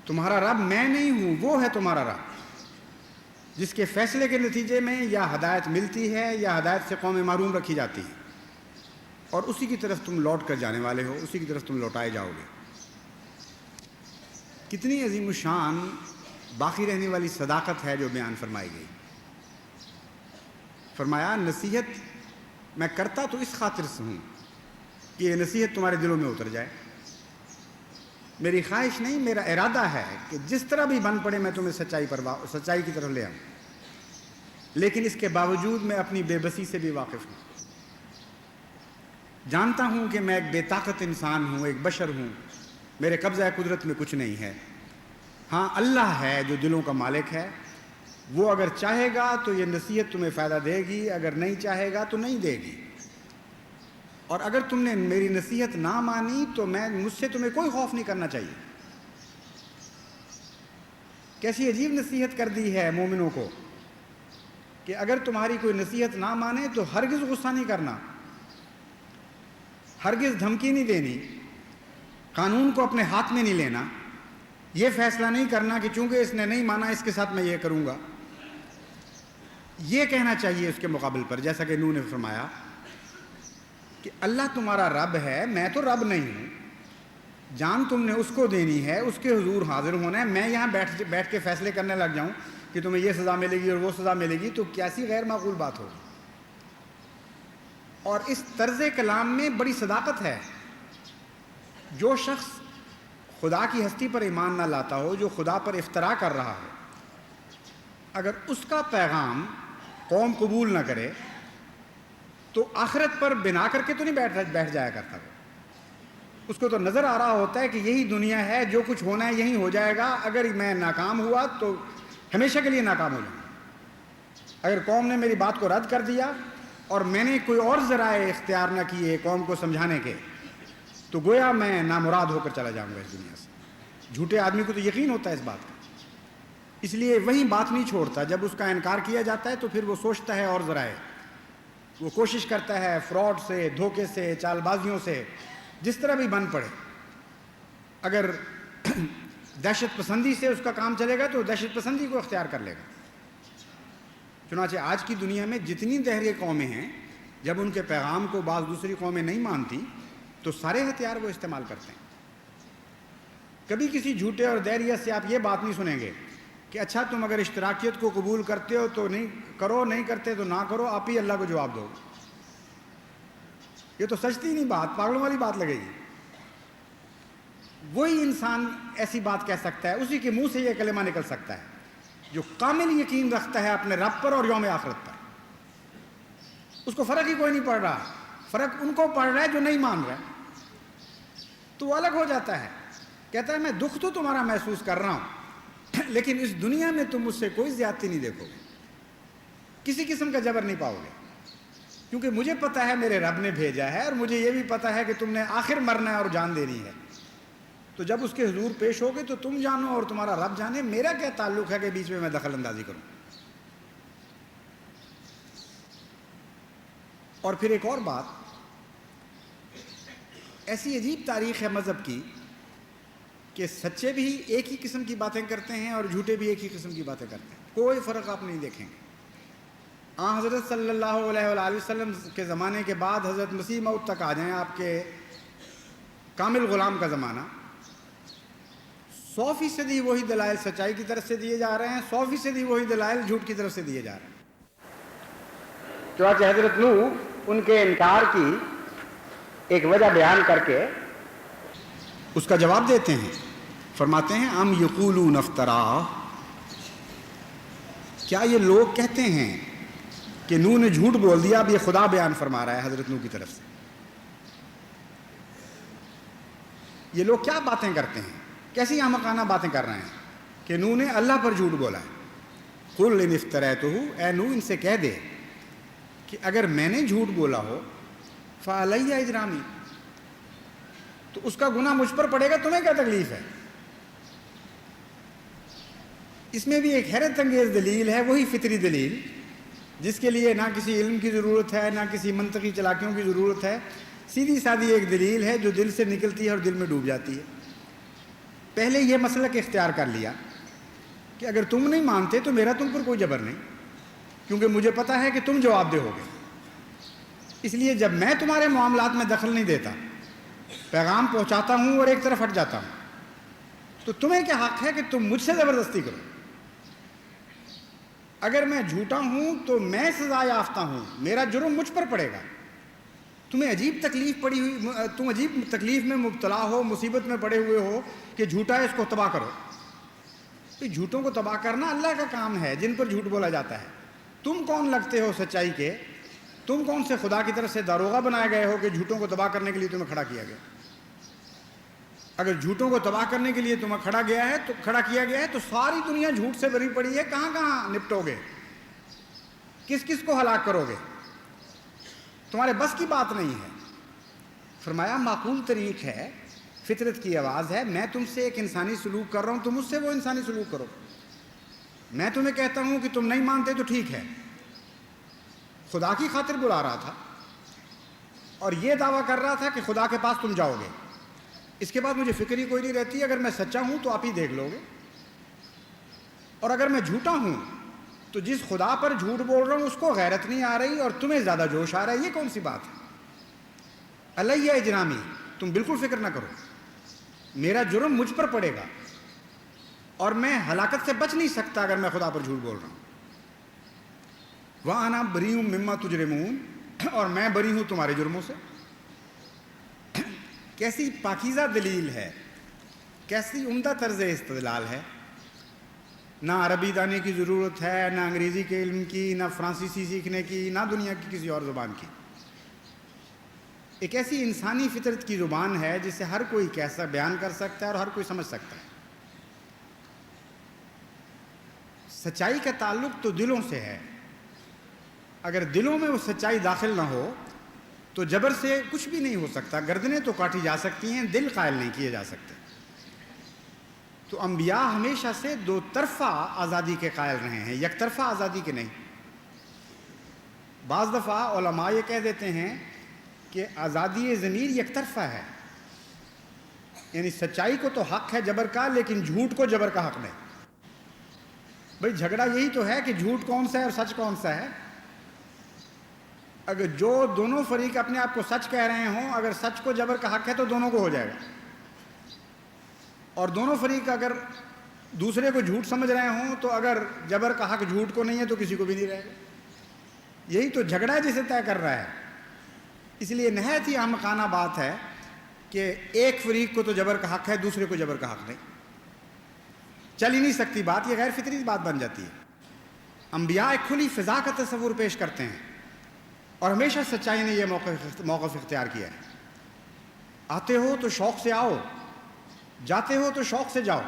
تمہارا رب میں نہیں ہوں، وہ ہے تمہارا رب جس کے فیصلے کے نتیجے میں یا ہدایت ملتی ہے یا ہدایت سے قوم معروم رکھی جاتی ہے، اور اسی کی طرف تم لوٹ کر جانے والے ہو، اسی کی طرف تم لوٹائے جاؤ گے۔ کتنی عظیم الشان باقی رہنے والی صداقت ہے جو بیان فرمائی گئی۔ فرمایا نصیحت میں کرتا تو اس خاطر سے ہوں کہ یہ نصیحت تمہارے دلوں میں اتر جائے، میری خواہش نہیں، میرا ارادہ ہے کہ جس طرح بھی بن پڑے میں تمہیں سچائی کی طرف لے آؤں، لیکن اس کے باوجود میں اپنی بے بسی سے بھی واقف ہوں، جانتا ہوں کہ میں ایک بے طاقت انسان ہوں، ایک بشر ہوں، میرے قبضہ قدرت میں کچھ نہیں ہے، ہاں اللہ ہے جو دلوں کا مالک ہے، وہ اگر چاہے گا تو یہ نصیحت تمہیں فائدہ دے گی، اگر نہیں چاہے گا تو نہیں دے گی، اور اگر تم نے میری نصیحت نہ مانی تو مجھ سے تمہیں کوئی خوف نہیں کرنا چاہیے۔ کیسی عجیب نصیحت کر دی ہے مومنوں کو کہ اگر تمہاری کوئی نصیحت نہ مانے تو ہرگز غصہ نہیں کرنا، ہرگز دھمکی نہیں دینی، قانون کو اپنے ہاتھ میں نہیں لینا، یہ فیصلہ نہیں کرنا کہ چونکہ اس نے نہیں مانا اس کے ساتھ میں یہ کروں گا، یہ کہنا چاہیے اس کے مقابل پر، جیسا کہ نوح نے فرمایا کہ اللہ تمہارا رب ہے، میں تو رب نہیں ہوں، جان تم نے اس کو دینی ہے، اس کے حضور حاضر ہونا ہے، میں یہاں بیٹھ کے فیصلے کرنے لگ جاؤں کہ تمہیں یہ سزا ملے گی اور وہ سزا ملے گی، تو کیسی غیر معقول بات ہوگی۔ اور اس طرز کلام میں بڑی صداقت ہے۔ جو شخص خدا کی ہستی پر ایمان نہ لاتا ہو، جو خدا پر افتراء کر رہا ہے، اگر اس کا پیغام قوم قبول نہ کرے تو آخرت پر بنا کر کے تو نہیں بیٹھ جایا کرتا، اس کو تو نظر آ رہا ہوتا ہے کہ یہی دنیا ہے، جو کچھ ہونا ہے یہی ہو جائے گا، اگر میں ناکام ہوا تو ہمیشہ کے لیے ناکام ہو جاؤں، اگر قوم نے میری بات کو رد کر دیا اور میں نے کوئی اور ذرائع اختیار نہ کیے قوم کو سمجھانے کے، تو گویا میں نامراد ہو کر چلا جاؤں گا اس دنیا سے۔ جھوٹے آدمی کو تو یقین ہوتا ہے اس بات کا، اس لیے وہی بات نہیں چھوڑتا، جب اس کا انکار کیا جاتا ہے تو پھر وہ سوچتا ہے اور ذرائع، وہ کوشش کرتا ہے فراڈ سے، دھوکے سے، چال بازیوں سے، جس طرح بھی بن پڑے۔ اگر دہشت پسندی سے اس کا کام چلے گا تو دہشت پسندی کو اختیار کر لے گا۔ چنانچہ آج کی دنیا میں جتنی دہریہ قومیں ہیں، جب ان کے پیغام کو بعض دوسری قومیں نہیں مانتی تو سارے ہتھیار وہ استعمال کرتے ہیں۔ کبھی کسی جھوٹے اور دہریہ سے آپ یہ بات نہیں سنیں گے کہ اچھا تم اگر اشتراکیت کو قبول کرتے ہو تو نہیں کرو، نہیں کرتے تو نہ کرو، آپ ہی اللہ کو جواب دو۔ یہ تو سچتی نہیں بات، پاگلوں والی بات لگے گی۔ وہی انسان ایسی بات کہہ سکتا ہے، اسی کے منہ سے یہ کلمہ نکل سکتا ہے جو کامل یقین رکھتا ہے اپنے رب پر اور یوم آخرت پر۔ اس کو فرق ہی کوئی نہیں پڑ رہا، فرق ان کو پڑ رہا ہے جو نہیں مان رہا ہے، تو وہ الگ ہو جاتا ہے، کہتا ہے میں دکھ تو تمہارا محسوس کر رہا ہوں، لیکن اس دنیا میں تم مجھ سے کوئی زیادتی نہیں دیکھو گے، کسی قسم کا جبر نہیں پاؤ گے، کیونکہ مجھے پتہ ہے میرے رب نے بھیجا ہے، اور مجھے یہ بھی پتہ ہے کہ تم نے آخر مرنا ہے اور جان دینی ہے، تو جب اس کے حضور پیش ہوگے تو تم جانو اور تمہارا رب جانے، میرا کیا تعلق ہے کہ بیچ میں دخل اندازی کروں۔ اور پھر ایک اور بات، ایسی عجیب تاریخ ہے مذہب کی کہ سچے بھی ایک ہی قسم کی باتیں کرتے ہیں اور جھوٹے بھی ایک ہی قسم کی باتیں کرتے ہیں، کوئی فرق آپ نہیں دیکھیں گے۔ حضرت صلی اللہ علیہ وآلہ وسلم کے زمانے کے بعد حضرت مسیح موعود تک آ جائیں، آپ کے کامل غلام کا زمانہ، 100% وہی دلائل سچائی کی طرف سے دیے جا رہے ہیں، 100% وہی دلائل جھوٹ کی طرف سے دیے جا رہے ہیں۔ چنانچہ حضرت نوح ان کے انکار کی ایک وجہ بیان کر کے اس کا جواب دیتے ہیں، فرماتے ہیں ام یقولون افترا، کیا یہ لوگ کہتے ہیں کہ نوح نے جھوٹ بول دیا، اب یہ خدا بیان فرما رہا ہے حضرت نوح کی طرف سے۔ یہ لوگ کیا باتیں کرتے ہیں، کیسی احمقانہ باتیں کر رہے ہیں کہ نوح نے اللہ پر جھوٹ بولا ہے۔ قل ان افتریتہ، اے نوح ان سے کہہ دے کہ اگر میں نے جھوٹ بولا ہو فعلیہ اجرامی، تو اس کا گناہ مجھ پر پڑے گا، تمہیں کیا تکلیف ہے۔ اس میں بھی ایک حیرت انگیز دلیل ہے، وہی فطری دلیل جس کے لیے نہ کسی علم کی ضرورت ہے نہ کسی منطقی چلاکیوں کی ضرورت ہے، سیدھی سادھی ایک دلیل ہے جو دل سے نکلتی ہے اور دل میں ڈوب جاتی ہے۔ پہلے یہ مسلک اختیار کر لیا کہ اگر تم نہیں مانتے تو میرا تم پر کوئی جبر نہیں، کیونکہ مجھے پتہ ہے کہ تم جواب دہ ہوگے، اس لیے جب میں تمہارے معاملات میں دخل نہیں دیتا، پیغام پہنچاتا ہوں اور ایک طرف ہٹ جاتا ہوں، تو تمہیں کیا حق ہے کہ تم مجھ سے زبردستی کرو؟ اگر میں جھوٹا ہوں تو میں سزا یافتہ ہوں، میرا جرم مجھ پر پڑے گا۔ تمہیں عجیب تکلیف میں مبتلا ہو، مصیبت میں پڑے ہوئے ہو کہ جھوٹا ہے اس کو تباہ کرو۔ تو جھوٹوں کو تباہ کرنا اللہ کا کام ہے جن پر جھوٹ بولا جاتا ہے۔ تم کون لگتے ہو سچائی کے؟ تم کون سے خدا کی طرف سے داروغہ بنائے گئے ہو کہ جھوٹوں کو تباہ کرنے کے لیے تمہیں کھڑا کیا گیا؟ اگر جھوٹوں کو تباہ کرنے کے لیے تمہیں کھڑا کیا گیا ہے تو ساری دنیا جھوٹ سے بھری پڑی ہے، کہاں کہاں نپٹو گے؟ کس کس کو ہلاک کرو گے؟ تمہارے بس کی بات نہیں ہے۔ فرمایا معقول طریق ہے، فطرت کی آواز ہے، میں تم سے ایک انسانی سلوک کر رہا ہوں، تم مجھ سے وہ انسانی سلوک کرو۔ میں تمہیں کہتا ہوں کہ تم نہیں مانتے تو ٹھیک ہے، خدا کی خاطر بلا رہا تھا اور یہ دعویٰ کر رہا تھا کہ خدا کے پاس تم جاؤ گے، اس کے بعد مجھے فکر ہی کوئی نہیں رہتی، اگر میں سچا ہوں تو آپ ہی دیکھ لو گے، اور اگر میں جھوٹا ہوں تو جس خدا پر جھوٹ بول رہا ہوں اس کو غیرت نہیں آ رہی اور تمہیں زیادہ جوش آ رہا ہے، یہ کون سی بات ہے؟ علیہ اجرامی، تم بالکل فکر نہ کرو، میرا جرم مجھ پر پڑے گا اور میں ہلاکت سے بچ نہیں سکتا اگر میں خدا پر جھوٹ بول رہا ہوں۔ وَأَنَا بَرِيءٌ مِّمَّا تُجْرِمُونَ، اور میں بری ہوں تمہارے جرموں سے۔ کیسی پاکیزہ دلیل ہے، کیسی عمدہ طرز استدلال ہے۔ نہ عربی دانے کی ضرورت ہے، نہ انگریزی کے علم کی، نہ فرانسیسی سیکھنے کی، نہ دنیا کی کسی اور زبان کی۔ ایک ایسی انسانی فطرت کی زبان ہے جسے ہر کوئی کیسا بیان کر سکتا ہے اور ہر کوئی سمجھ سکتا ہے۔ سچائی کا تعلق تو دلوں سے ہے، اگر دلوں میں وہ سچائی داخل نہ ہو تو جبر سے کچھ بھی نہیں ہو سکتا۔ گردنیں تو کاٹی جا سکتی ہیں، دل قائل نہیں کیے جا سکتے۔ تو انبیاء ہمیشہ سے دو طرفہ آزادی کے قائل رہے ہیں، یک طرفہ آزادی کے نہیں۔ بعض دفعہ علماء یہ کہہ دیتے ہیں کہ آزادی ضمیر یک طرفہ ہے، یعنی سچائی کو تو حق ہے جبر کا، لیکن جھوٹ کو جبر کا حق نہیں۔ بھئی جھگڑا یہی تو ہے کہ جھوٹ کون سا ہے اور سچ کون سا ہے۔ اگر جو دونوں فریق اپنے آپ کو سچ کہہ رہے ہوں، اگر سچ کو جبر کا حق ہے تو دونوں کو ہو جائے گا، اور دونوں فریق اگر دوسرے کو جھوٹ سمجھ رہے ہوں تو اگر جبر کا حق جھوٹ کو نہیں ہے تو کسی کو بھی نہیں رہے گا۔ یہی تو جھگڑا ہے جسے طے کر رہا ہے۔ اس لیے نہایت ہی احمقانہ بات ہے کہ ایک فریق کو تو جبر کا حق ہے، دوسرے کو جبر کا حق نہیں۔ چل ہی نہیں سکتی بات، یہ غیر فطری بات بن جاتی ہے۔ انبیاء ایک کھلی فضا کا تصور پیش کرتے ہیں اور ہمیشہ سچائی نے یہ موقف اختیار کیا ہے۔ آتے ہو تو شوق سے آؤ، جاتے ہو تو شوق سے جاؤ،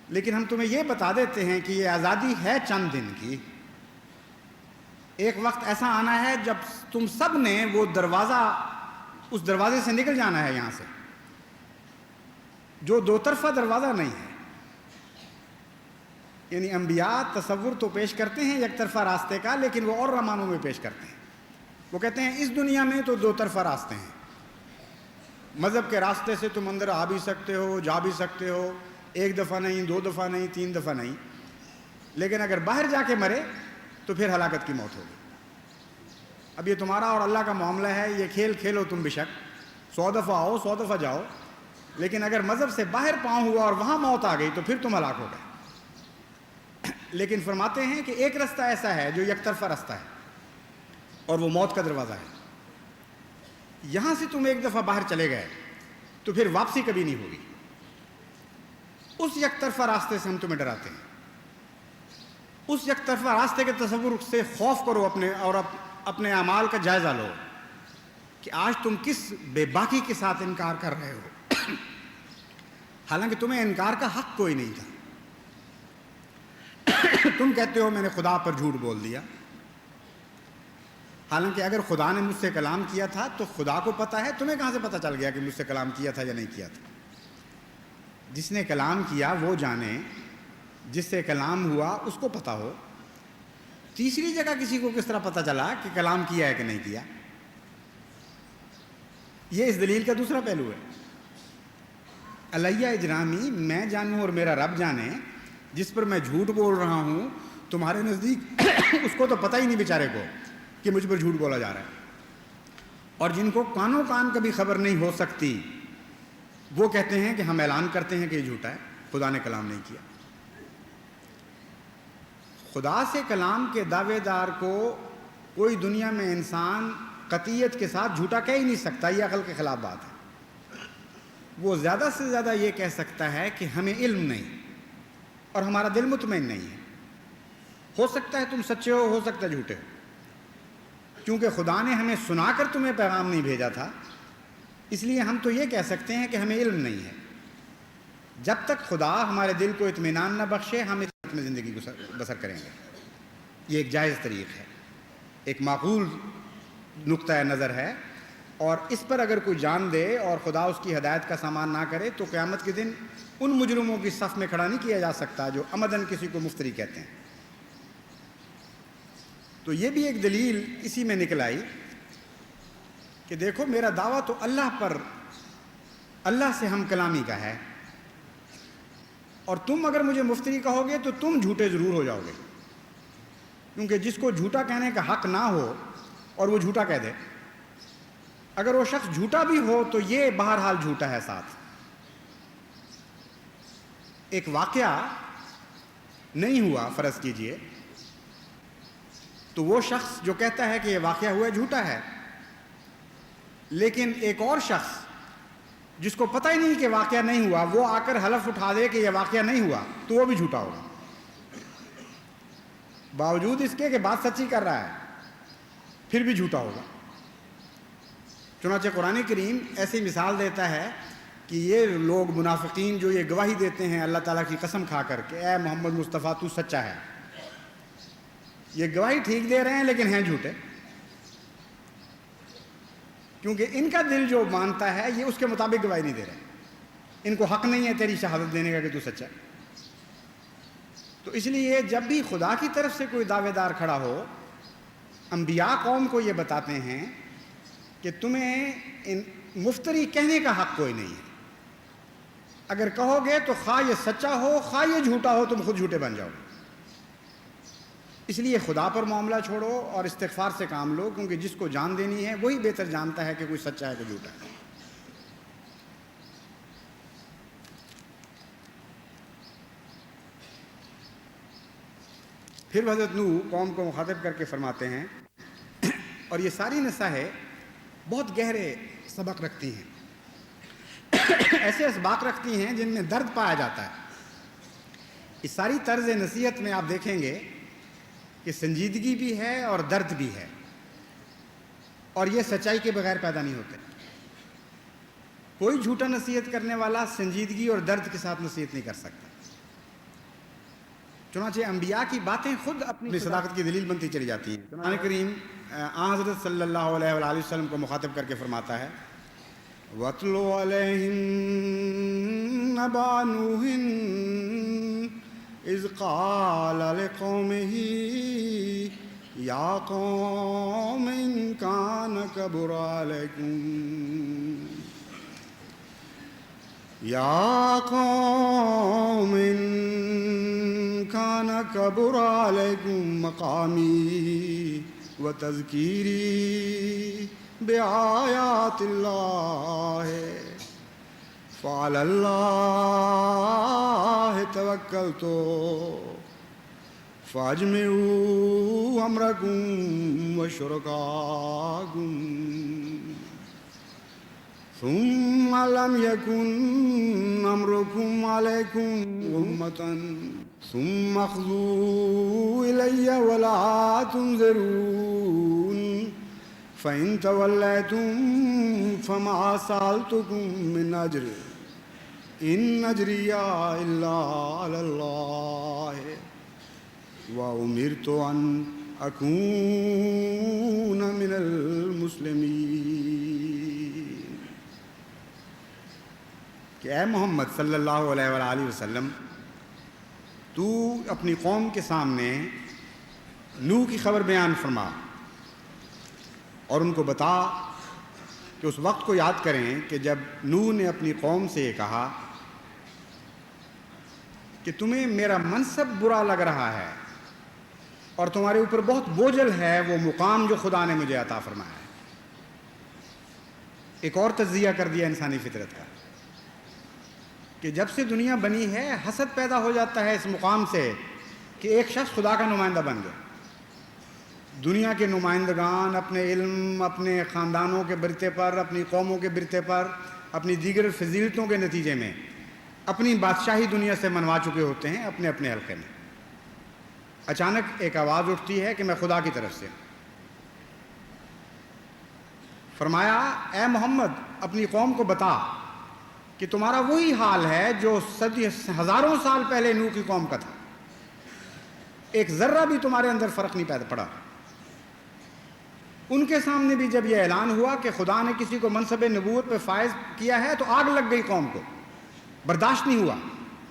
لیکن ہم تمہیں یہ بتا دیتے ہیں کہ یہ آزادی ہے چند دن کی۔ ایک وقت ایسا آنا ہے جب تم سب نے وہ اس دروازے سے نکل جانا ہے، یہاں سے، جو دو طرفہ دروازہ نہیں ہے۔ یعنی انبیاء تصور تو پیش کرتے ہیں یک طرفہ راستے کا، لیکن وہ اور رمانوں میں پیش کرتے ہیں۔ وہ کہتے ہیں اس دنیا میں تو دو طرفہ راستے ہیں، مذہب کے راستے سے تم اندر آ بھی سکتے ہو، جا بھی سکتے ہو، ایک دفعہ نہیں، دو دفعہ نہیں، تین دفعہ نہیں، لیکن اگر باہر جا کے مرے تو پھر ہلاکت کی موت ہوگی۔ اب یہ تمہارا اور اللہ کا معاملہ ہے، یہ کھیل کھیلو تم بے شک، 100 دفعہ آؤ 100 دفعہ جاؤ، لیکن اگر مذہب سے باہر پاؤں ہوا اور وہاں موت آ گئی تو پھر تم ہلاک ہو گئے۔ لیکن فرماتے ہیں کہ ایک رستہ ایسا ہے جو یک طرفہ رستہ ہے اور وہ موت کا دروازہ ہے۔ یہاں سے تم ایک دفعہ باہر چلے گئے تو پھر واپسی کبھی نہیں ہوگی۔ اس یک طرفہ راستے سے ہم تمہیں ڈراتے ہیں۔ اس یک طرفہ راستے کے تصور سے خوف کرو اور اپنے اعمال کا جائزہ لو کہ آج تم کس بے باکی کے ساتھ انکار کر رہے ہو، حالانکہ تمہیں انکار کا حق کوئی نہیں تھا۔ تم کہتے ہو میں نے خدا پر جھوٹ بول دیا، حالانکہ اگر خدا نے مجھ سے کلام کیا تھا تو خدا کو پتہ ہے، تمہیں کہاں سے پتہ چل گیا کہ مجھ سے کلام کیا تھا یا نہیں کیا تھا؟ جس نے کلام کیا وہ جانے، جس سے کلام ہوا اس کو پتہ ہو۔ تیسری جگہ کسی کو کس طرح پتہ چلا کہ کلام کیا ہے کہ نہیں کیا؟ یہ اس دلیل کا دوسرا پہلو ہے۔ علیہ اجرامی، میں جانوں اور میرا رب جانے، جس پر میں جھوٹ بول رہا ہوں تمہارے نزدیک اس کو تو پتہ ہی نہیں بیچارے کو کہ مجھ پر جھوٹ بولا جا رہا ہے، اور جن کو کانوں کان کبھی خبر نہیں ہو سکتی وہ کہتے ہیں کہ ہم اعلان کرتے ہیں کہ یہ جھوٹا ہے، خدا نے کلام نہیں کیا۔ خدا سے کلام کے دعوے دار کو کوئی دنیا میں انسان قطعیت کے ساتھ جھوٹا کہہ ہی نہیں سکتا، یہ عقل کے خلاف بات ہے۔ وہ زیادہ سے زیادہ یہ کہہ سکتا ہے کہ ہمیں علم نہیں اور ہمارا دل مطمئن نہیں ہے۔ ہو سکتا ہے تم سچے ہو سکتا ہے جھوٹے ہو، کیونکہ خدا نے ہمیں سنا کر تمہیں پیغام نہیں بھیجا تھا، اس لیے ہم تو یہ کہہ سکتے ہیں کہ ہمیں علم نہیں ہے۔ جب تک خدا ہمارے دل کو اطمینان نہ بخشے ہم اطمینان میں زندگی بسر کریں گے۔ یہ ایک جائز طریق ہے، ایک معقول نقطہ نظر ہے، اور اس پر اگر کوئی جان دے اور خدا اس کی ہدایت کا سامان نہ کرے تو قیامت کے دن ان مجرموں کی صف میں کھڑا نہیں کیا جا سکتا جو عمدن کسی کو مفتری کہتے ہیں۔ تو یہ بھی ایک دلیل اسی میں نکل آئی کہ دیکھو میرا دعویٰ تو اللہ سے ہم کلامی کا ہے، اور تم اگر مجھے مفتری کہو گے تو تم جھوٹے ضرور ہو جاؤ گے، کیونکہ جس کو جھوٹا کہنے کا حق نہ ہو اور وہ جھوٹا کہہ دے، اگر وہ شخص جھوٹا بھی ہو تو یہ بہرحال جھوٹا ہے۔ ساتھ ایک واقعہ نہیں ہوا فرض کیجئے، تو وہ شخص جو کہتا ہے کہ یہ واقعہ ہوا جھوٹا ہے، لیکن ایک اور شخص جس کو پتہ ہی نہیں کہ واقعہ نہیں ہوا وہ آ کر حلف اٹھا دے کہ یہ واقعہ نہیں ہوا تو وہ بھی جھوٹا ہوگا، باوجود اس کے کہ بات سچی کر رہا ہے پھر بھی جھوٹا ہوگا۔ چنانچہ قرآن کریم ایسی مثال دیتا ہے کہ یہ لوگ منافقین جو یہ گواہی دیتے ہیں اللہ تعالیٰ کی قسم کھا کر کہ اے محمد مصطفیٰ تو سچا ہے، یہ گواہی ٹھیک دے رہے ہیں لیکن ہیں جھوٹے، کیونکہ ان کا دل جو مانتا ہے یہ اس کے مطابق گواہی نہیں دے رہے، ان کو حق نہیں ہے تیری شہادت دینے کا کہ تو سچا ہے۔ تو اس لیے جب بھی خدا کی طرف سے کوئی دعوے دار کھڑا ہو، انبیاء قوم کو یہ بتاتے ہیں کہ تمہیں مفتری کہنے کا حق کوئی نہیں ہے، اگر کہو گے تو خواہ یہ سچا ہو خواہ یہ جھوٹا ہو تم خود جھوٹے بن جاؤ گے۔ اس لیے خدا پر معاملہ چھوڑو اور استغفار سے کام لو، کیونکہ جس کو جان دینی ہے وہی بہتر جانتا ہے کہ کوئی سچا ہے کہ جھوٹا ہے۔ پھر حضرت نوح قوم کو مخاطب کر کے فرماتے ہیں، اور یہ ساری نصائح بہت گہرے سبق رکھتی ہیں، ایسے اسباق رکھتی ہیں جن میں درد پایا جاتا ہے۔ اس ساری طرز نصیحت میں آپ دیکھیں گے کہ سنجیدگی بھی ہے اور درد بھی ہے، اور یہ سچائی کے بغیر پیدا نہیں ہوتے۔ کوئی جھوٹا نصیحت کرنے والا سنجیدگی اور درد کے ساتھ نصیحت نہیں کر سکتا۔ چنانچہ انبیاء کی باتیں خود اپنی صداقت کی دلیل بنتی چلی جاتی ہیں۔ قرآن کریم حضرت صلی اللہ علیہ وآلہ وسلم کو مخاطب کر کے فرماتا ہے وَاتْلُ عَلَيْهِمْ نَبَأَ نُوحٍ إِذْ قَالَ لِقَوْمِهِ يَا قَوْمِ إِنْ كَانَ كَبُرَ عَلَيْكُمْ يَا قَوْمِ إِنْ كَانَ كَبُرَ عَلَيْكُمْ مَقَامِي وَتَذْكِيرِي بِآيَاتِ اللَّهِ فَعَلَى اللَّهِ تَوَكَّلْتُ فَأَجْمِعُوا أَمْرَكُمْ وَشُرَكَاءَكُمْ ثُمَّ لَمْ يَكُنْ أَمْرُكُمْ عَلَيْكُمْ غُمَّةً ثُمَّ اخْذُوا إِلَيَّ وَلَا تُنْظِرُونِ فَإِنْ تَوَلَّيْتُمْ فَمَا سَأَلْتُكُمْ مِنْ أَجْرٍ إِنْ أَجْرِيَ إِلَّا عَلَى اللَّهِ وَأُمِرْتُ أَنْ أَكُونَ مِنَ الْمُسْلِمِينَ۔ کہ اے محمد صلی اللہ علیہ وآلہ وسلم، تو اپنی قوم کے سامنے نوح کی خبر بیان فرما اور ان کو بتا کہ اس وقت کو یاد کریں کہ جب نوح نے اپنی قوم سے یہ کہا کہ تمہیں میرا منصب برا لگ رہا ہے اور تمہارے اوپر بہت بوجھل ہے وہ مقام جو خدا نے مجھے عطا فرمایا ہے۔ ایک اور تجزیہ کر دیا انسانی فطرت کا کہ جب سے دنیا بنی ہے حسد پیدا ہو جاتا ہے اس مقام سے کہ ایک شخص خدا کا نمائندہ بن گیا۔ دنیا کے نمائندگان اپنے علم، اپنے خاندانوں کے برتے پر، اپنی قوموں کے برتے پر، اپنی دیگر فضیلتوں کے نتیجے میں اپنی بادشاہی دنیا سے منوا چکے ہوتے ہیں اپنے اپنے حلقے میں۔ اچانک ایک آواز اٹھتی ہے کہ میں خدا کی طرف سے۔ فرمایا اے محمد اپنی قوم کو بتا کہ تمہارا وہی حال ہے جو ہزاروں سال پہلے نوح کی قوم کا تھا، ایک ذرہ بھی تمہارے اندر فرق نہیں پیدا پڑا۔ ان کے سامنے بھی جب یہ اعلان ہوا کہ خدا نے کسی کو منصب نبوت پہ فائز کیا ہے تو آگ لگ گئی قوم کو، برداشت نہیں ہوا،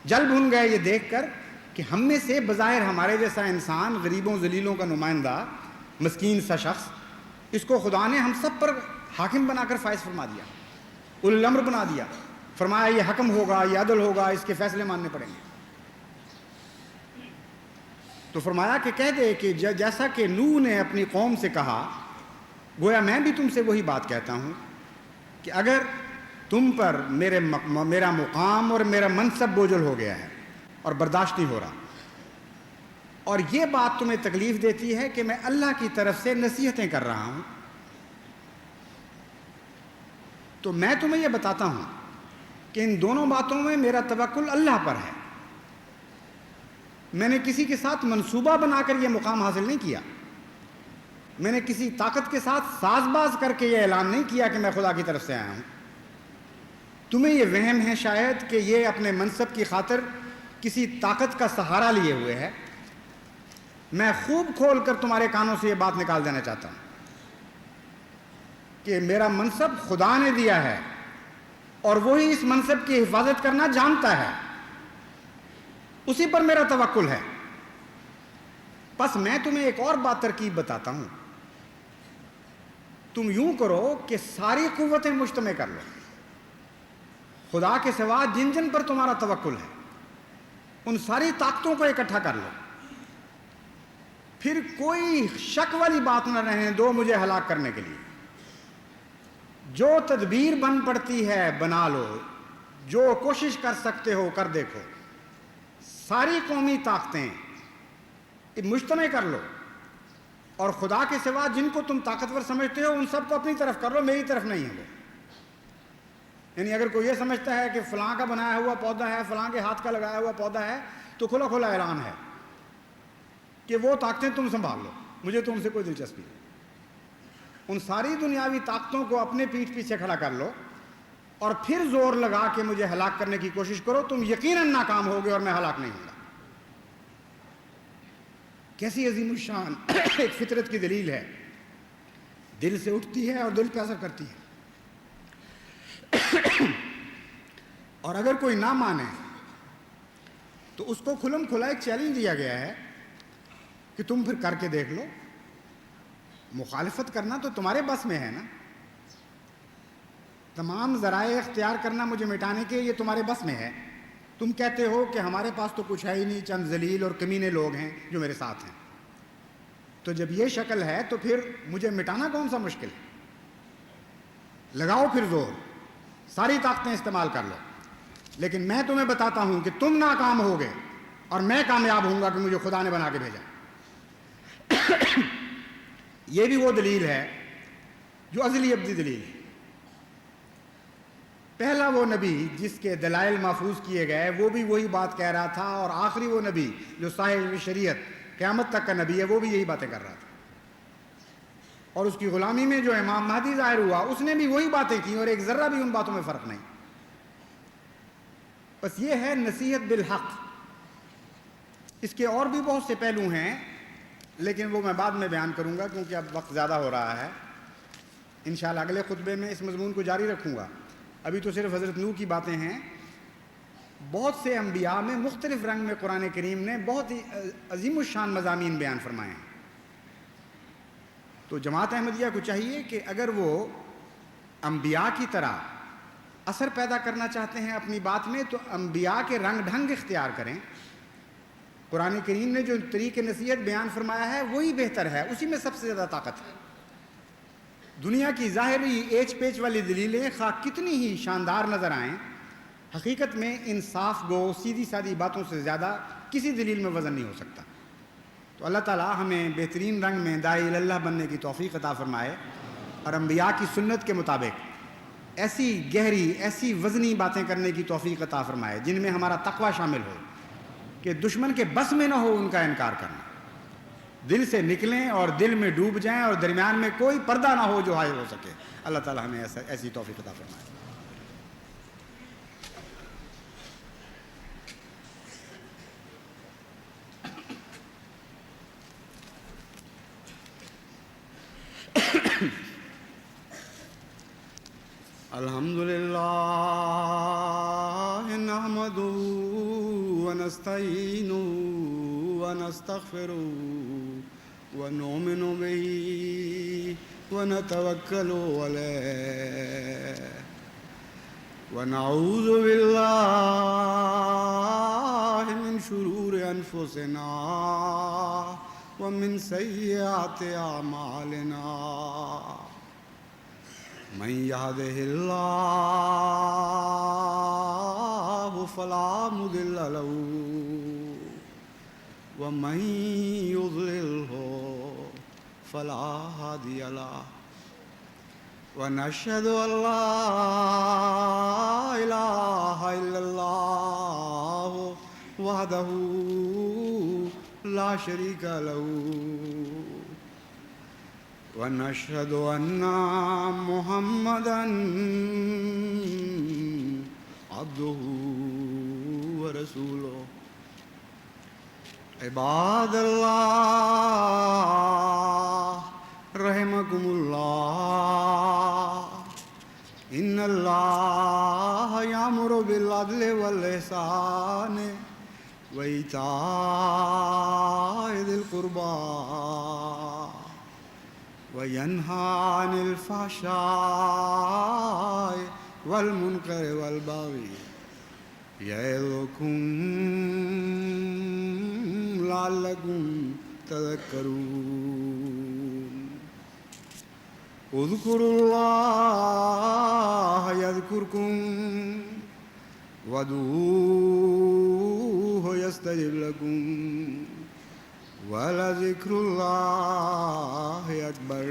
جل بھن گئے یہ دیکھ کر کہ ہم میں سے بظاہر ہمارے جیسا انسان، غریبوں ذلیلوں کا نمائندہ، مسکین سا شخص، اس کو خدا نے ہم سب پر حاکم بنا کر فائز فرما دیا، اولو الامر بنا دیا۔ فرمایا یہ حکم ہوگا، یہ عدل ہوگا، اس کے فیصلے ماننے پڑیں گے۔ تو فرمایا کہ کہہ دے کہ جیسا کہ نوح نے اپنی قوم سے کہا، گویا میں بھی تم سے وہی بات کہتا ہوں کہ اگر تم پر میرا مقام اور میرا منصب بوجھل ہو گیا ہے اور برداشت نہیں ہو رہا، اور یہ بات تمہیں تکلیف دیتی ہے کہ میں اللہ کی طرف سے نصیحتیں کر رہا ہوں، تو میں تمہیں یہ بتاتا ہوں کہ ان دونوں باتوں میں میرا توکل اللہ پر ہے۔ میں نے کسی کے ساتھ منصوبہ بنا کر یہ مقام حاصل نہیں کیا، میں نے کسی طاقت کے ساتھ ساز باز کر کے یہ اعلان نہیں کیا کہ میں خدا کی طرف سے آیا ہوں۔ تمہیں یہ وہم ہے شاید کہ یہ اپنے منصب کی خاطر کسی طاقت کا سہارا لیے ہوئے ہے۔ میں خوب کھول کر تمہارے کانوں سے یہ بات نکال دینا چاہتا ہوں کہ میرا منصب خدا نے دیا ہے اور وہی اس منصب کی حفاظت کرنا جانتا ہے، اسی پر میرا توکل ہے۔ بس میں تمہیں ایک اور بات ترکیب بتاتا ہوں، تم یوں کرو کہ ساری قوتیں مجتمع کر لو، خدا کے سوا جن جن پر تمہارا توکل ہے ان ساری طاقتوں کو اکٹھا کر لو، پھر کوئی شک والی بات نہ رہنے دو مجھے ہلاک کرنے کے لیے۔ جو تدبیر بن پڑتی ہے بنا لو، جو کوشش کر سکتے ہو کر دیکھو، ساری قومی طاقتیں مجتمع کر لو اور خدا کے سوا جن کو تم طاقتور سمجھتے ہو ان سب کو اپنی طرف کر لو، میری طرف نہیں ہے وہ۔ یعنی اگر کوئی یہ سمجھتا ہے کہ فلاں کا بنایا ہوا پودا ہے، فلاں کے ہاتھ کا لگایا ہوا پودا ہے، تو کھلا کھلا اعلان ہے کہ وہ طاقتیں تم سنبھال لو، مجھے تو ان سے کوئی دلچسپی نہیں۔ ان ساری دنیاوی طاقتوں کو اپنے پیٹھ پیچھے کھڑا کر لو اور پھر زور لگا کے مجھے ہلاک کرنے کی کوشش کرو، تم یقیناً ناکام ہوگے اور میں ہلاک نہیں ہوں گا۔ کیسی عظیم الشان ایک فطرت کی دلیل ہے، دل سے اٹھتی ہے اور دل پہ اثر کرتی ہے۔ اور اگر کوئی نہ مانے تو اس کو کھلم کھلا ایک چیلنج دیا گیا ہے کہ تم پھر کر کے دیکھ لو۔ مخالفت کرنا تو تمہارے بس میں ہے نا، تمام ذرائع اختیار کرنا مجھے مٹانے کے یہ تمہارے بس میں ہے۔ تم کہتے ہو کہ ہمارے پاس تو کچھ ہے ہی نہیں، چند ذلیل اور کمینے لوگ ہیں جو میرے ساتھ ہیں، تو جب یہ شکل ہے تو پھر مجھے مٹانا کون سا مشکل ہے؟ لگاؤ پھر زور، ساری طاقتیں استعمال کر لو، لیکن میں تمہیں بتاتا ہوں کہ تم ناکام ہوگے اور میں کامیاب ہوں گا کہ مجھے خدا نے بنا کے بھیجا۔ یہ بھی وہ دلیل ہے جو ازلی ابدی دلیل ہے۔ پہلا وہ نبی جس کے دلائل محفوظ کیے گئے وہ بھی وہی بات کہہ رہا تھا، اور آخری وہ نبی جو صاحب شریعت قیامت تک کا نبی ہے وہ بھی یہی باتیں کر رہا تھا، اور اس کی غلامی میں جو امام مہدی ظاہر ہوا اس نے بھی وہی باتیں کی اور ایک ذرہ بھی ان باتوں میں فرق نہیں۔ بس یہ ہے نصیحت بالحق۔ اس کے اور بھی بہت سے پہلو ہیں لیکن وہ میں بعد میں بیان کروں گا کیونکہ اب وقت زیادہ ہو رہا ہے۔ انشاءاللہ اگلے خطبے میں اس مضمون کو جاری رکھوں گا۔ ابھی تو صرف حضرت نوح کی باتیں ہیں، بہت سے انبیاء میں مختلف رنگ میں قرآن کریم نے بہت ہی عظیم الشان مضامین بیان فرمائے ہیں۔ تو جماعت احمدیہ کو چاہیے کہ اگر وہ انبیاء کی طرح اثر پیدا کرنا چاہتے ہیں اپنی بات میں تو انبیاء کے رنگ ڈھنگ اختیار کریں. قرآن کریم نے جو طریق نصیحت بیان فرمایا ہے وہی بہتر ہے, اسی میں سب سے زیادہ طاقت ہے. دنیا کی ظاہری ایچ پیچ والی دلیلیں خواہ کتنی ہی شاندار نظر آئیں, حقیقت میں انصاف گو سیدھی سادھی باتوں سے زیادہ کسی دلیل میں وزن نہیں ہو سکتا. تو اللہ تعالیٰ ہمیں بہترین رنگ میں داعی اللہ بننے کی توفیق عطا فرمائے اور انبیاء کی سنت کے مطابق ایسی گہری ایسی وزنی باتیں کرنے کی توفیق عطا فرمائے جن میں ہمارا تقوی شامل ہو کہ دشمن کے بس میں نہ ہو ان کا انکار کرنا, دل سے نکلیں اور دل میں ڈوب جائیں اور درمیان میں کوئی پردہ نہ ہو جو حائل ہو سکے. اللہ تعالیٰ ہمیں ایسی توفیق عطا فرمائے. الحمد للہ نحمده ونستعینه ونستغفره ونؤمن به ونتوکل علیہ ونعوذ باللہ من شرور انفسنا ومن سیئات اعمالنا من يهده الله فلا مضل له ومن يضلله فلا هادي له ونشهد أن لا إله إلا الله وحده لا شريك له ونشهد أن محمدًا عبده ورسوله. عباد الله رحمكم الله إن الله يأمر بالعدل والإحسان وإيتاء ذي القربى وينهى عن الفحشاء والمنكر والبغي يعظكم لعلكم تذكرون. اذكروا الله يذكركم وادعوه يستجب لكم ولذكر الله أكبر.